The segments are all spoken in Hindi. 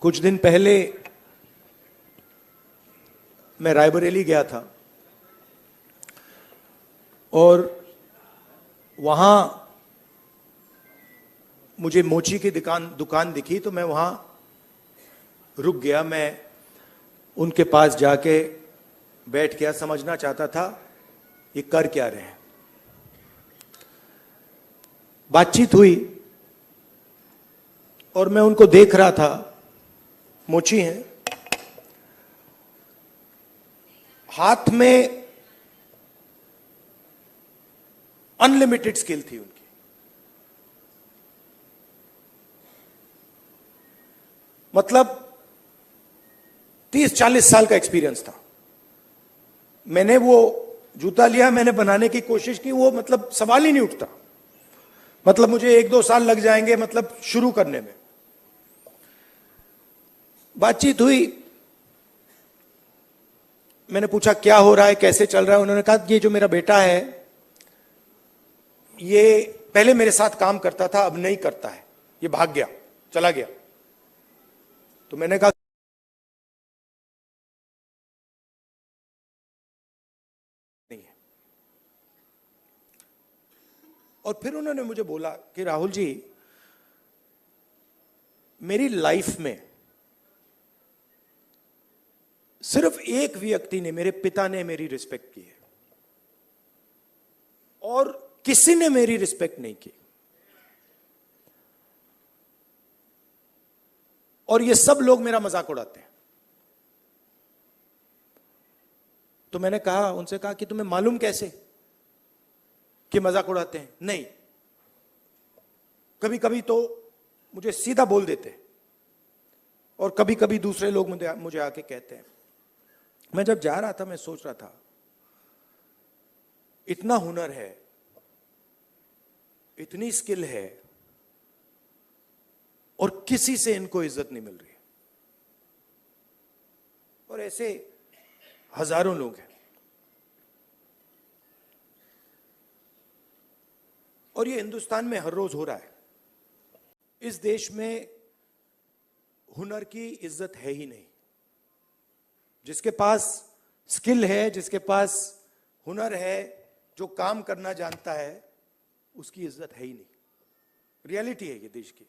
कुछ दिन पहले मैं रायबरेली गया था और वहां मुझे मोची की दुकान दिखी तो मैं वहां रुक गया। मैं उनके पास जाके बैठ गया, समझना चाहता था ये कर क्या रहे हैं। बातचीत हुई और मैं उनको देख रहा था। मोची हैं, हाथ में अनलिमिटेड स्किल थी उनकी। मतलब 30-40 साल का एक्सपीरियंस था। मैंने वो जूता लिया, मैंने बनाने की कोशिश की, वो मतलब सवाल ही नहीं उठता। मतलब मुझे 1-2 साल लग जाएंगे मतलब शुरू करने में। बातचीत हुई, मैंने पूछा क्या हो रहा है, कैसे चल रहा है। उन्होंने कहा ये जो मेरा बेटा है ये पहले मेरे साथ काम करता था, अब नहीं करता है, ये भाग गया, चला गया। तो मैंने कहा नहीं है। और फिर उन्होंने मुझे बोला कि राहुल जी, मेरी लाइफ में सिर्फ एक व्यक्ति ने, मेरे पिता ने मेरी रिस्पेक्ट की है और किसी ने मेरी रिस्पेक्ट नहीं की। और ये सब लोग मेरा मजाक उड़ाते हैं। तो मैंने कहा, उनसे कहा कि तुम्हें मालूम कैसे कि मजाक उड़ाते हैं? नहीं, कभी कभी तो मुझे सीधा बोल देते हैं और कभी कभी दूसरे लोग मुझे आके कहते हैं। मैं जब जा रहा था मैं सोच रहा था इतना हुनर है, इतनी स्किल है और किसी से इनको इज्जत नहीं मिल रही। और ऐसे हजारों लोग हैं। और ये हिंदुस्तान में हर रोज हो रहा है। इस देश में हुनर की इज्जत है ही नहीं। जिसके पास स्किल है, जिसके पास हुनर है, जो काम करना जानता है, उसकी इज्जत है ही नहीं। रियलिटी है ये देश की।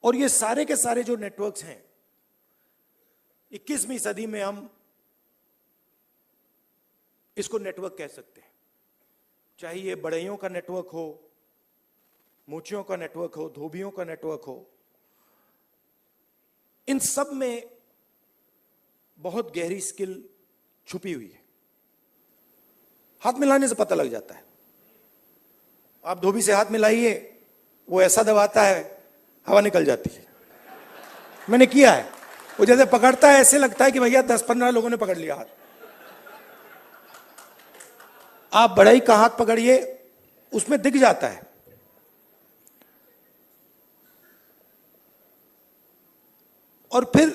और ये सारे के सारे जो नेटवर्क्स हैं, 21वीं सदी में हम इसको नेटवर्क कह सकते हैं। चाहे ये बढ़इयों का नेटवर्क हो, मोचियों का नेटवर्क हो, धोबियों का नेटवर्क हो, इन सब में बहुत गहरी स्किल छुपी हुई है। हाथ मिलाने से पता लग जाता है। आप धोबी से हाथ मिलाइए, वो ऐसा दबाता है हवा निकल जाती है। मैंने किया है। वो जैसे पकड़ता है ऐसे लगता है कि भैया 10-15 लोगों ने पकड़ लिया हाथ। आप बढ़ई का हाथ पकड़िए, उसमें दिख जाता है। और फिर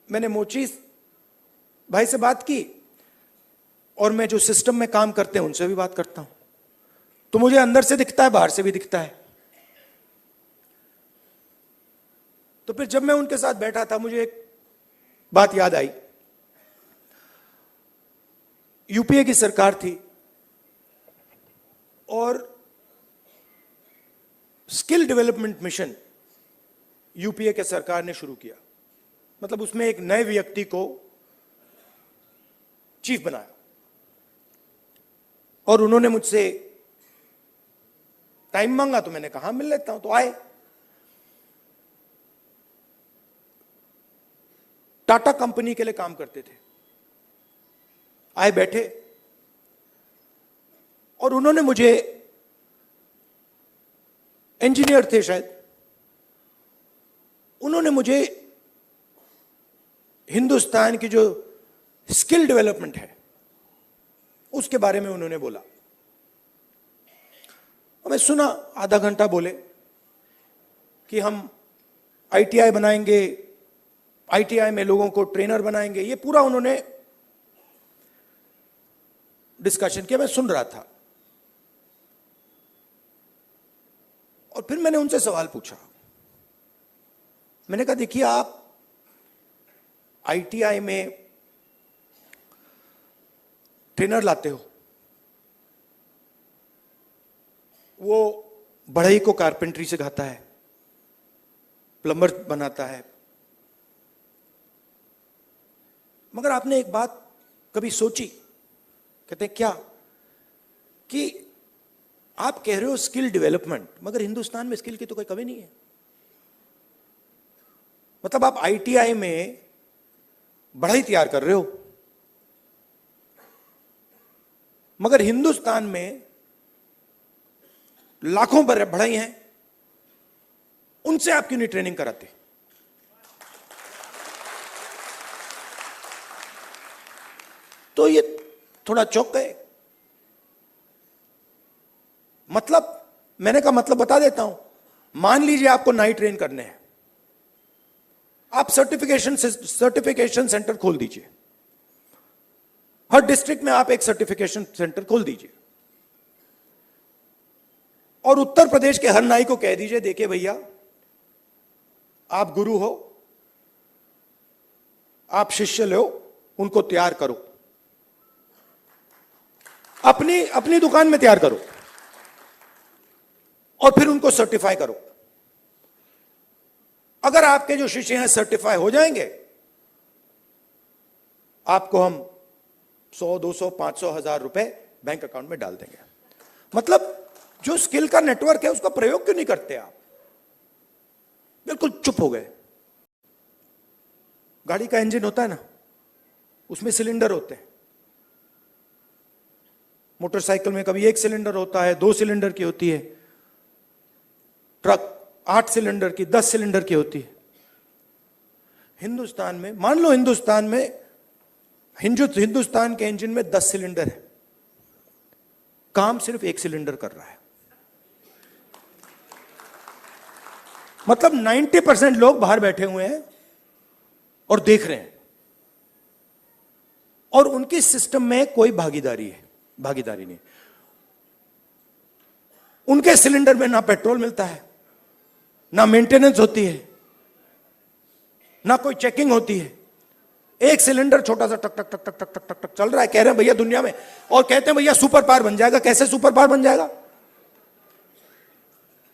मैंने मोची भाई से बात की और मैं जो सिस्टम में काम करते हैं उनसे भी बात करता हूं। तो मुझे अंदर से दिखता है, बाहर से भी दिखता है। तो फिर जब मैं उनके साथ बैठा था, मुझे एक बात याद आई। यूपीए की सरकार थी और स्किल डेवलपमेंट मिशन यूपीए के सरकार ने शुरू किया। मतलब उसमें एक नए व्यक्ति को चीफ बनाया और उन्होंने मुझसे टाइम मांगा। तो मैंने कहा मिल लेता हूं। तो आए। टाटा कंपनी के लिए काम करते थे। आए, बैठे और उन्होंने मुझे, इंजीनियर थे शायद, उन्होंने मुझे हिंदुस्तान की जो स्किल डेवलपमेंट है उसके बारे में उन्होंने बोला। और मैं सुना। आधा घंटा बोले कि हम आईटीआई बनाएंगे, आईटीआई में लोगों को ट्रेनर बनाएंगे। ये पूरा उन्होंने डिस्कशन किया। मैं सुन रहा था। और फिर मैंने उनसे सवाल पूछा। मैंने कहा देखिए, आप आईटीआई में ट्रेनर लाते हो, वो बढ़ई को कारपेंट्री सिखाता है, प्लम्बर बनाता है, मगर आपने एक बात कभी सोची? कहते हैं क्या? कि आप कह रहे हो स्किल डेवलपमेंट, मगर हिंदुस्तान में स्किल की तो कोई कमी नहीं है। मतलब आप आईटीआई में बढ़ई तैयार कर रहे हो, मगर हिंदुस्तान में लाखों बढ़ई हैं, उनसे आप क्यों नहीं ट्रेनिंग कराते? तो ये थोड़ा चौंक गए। मतलब मैंने कहा मतलब बता देता हूं। मान लीजिए आपको नाई ट्रेन करने हैं, आप सर्टिफिकेशन सेंटर खोल दीजिए। हर डिस्ट्रिक्ट में आप एक सर्टिफिकेशन सेंटर खोल दीजिए और उत्तर प्रदेश के हर नाई को कह दीजिए, देखिए भैया, आप गुरु हो, आप शिष्य लो, उनको तैयार करो, अपनी दुकान में तैयार करो और फिर उनको सर्टिफाई करो। अगर आपके जो शिष्य हैं सर्टिफाई हो जाएंगे, आपको हम 100, 200, 500, 1000 रुपए बैंक अकाउंट में डाल देंगे। मतलब जो स्किल का नेटवर्क है उसका प्रयोग क्यों नहीं करते आप? बिल्कुल चुप हो गए। गाड़ी का इंजन होता है ना, उसमें सिलेंडर होते हैं। मोटरसाइकिल में कभी 1 सिलेंडर होता है, 2 सिलेंडर की होती है, ट्रक 8 सिलेंडर की, 10 सिलेंडर की होती है। हिंदुस्तान में मान लो हिंदुस्तान के इंजन में 10 सिलेंडर है, काम सिर्फ 1 सिलेंडर कर रहा है। मतलब 90% लोग बाहर बैठे हुए हैं और देख रहे हैं, और उनकी सिस्टम में कोई भागीदारी नहीं। उनके सिलेंडर में ना पेट्रोल मिलता है, ना मेंटेनेंस होती है, ना कोई चेकिंग होती है। एक सिलेंडर छोटा सा टक टक टक टक टक टक टक टक चल रहा है। कह रहे हैं भैया दुनिया में, और कहते हैं भैया सुपर पावर बन जाएगा। कैसे सुपर पावर बन जाएगा?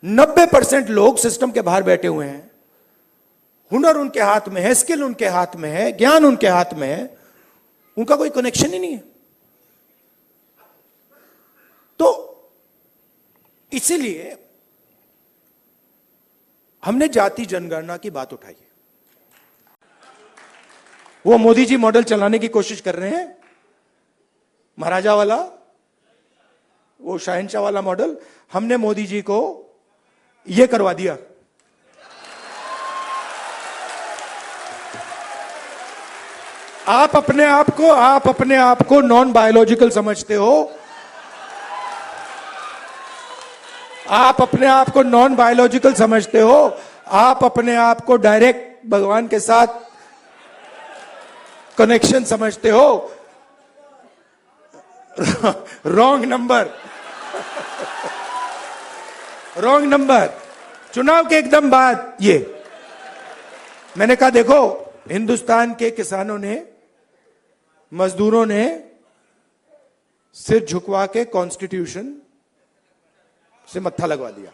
90% लोग सिस्टम के बाहर बैठे हुए हैं, हुनर उनके हाथ में है, स्किल उनके हाथ में है, ज्ञान उनके हाथ में है, उनका कोई कनेक्शन ही नहीं है। तो इसीलिए हमने जाति जनगणना की बात उठाई है। वो मोदी जी मॉडल चलाने की कोशिश कर रहे हैं, महाराजा वाला, वो शहंशाह वाला मॉडल। हमने मोदी जी को यह करवा दिया। आप अपने आप को नॉन बायोलॉजिकल समझते हो, आप अपने आप को नॉन बायोलॉजिकल समझते हो, आप अपने आप को डायरेक्ट भगवान के साथ कनेक्शन समझते हो। Wrong number. चुनाव के एकदम बाद ये मैंने कहा, देखो हिंदुस्तान के किसानों ने, मजदूरों ने सिर झुकवा के कॉन्स्टिट्यूशन से मत्था लगवा दिया।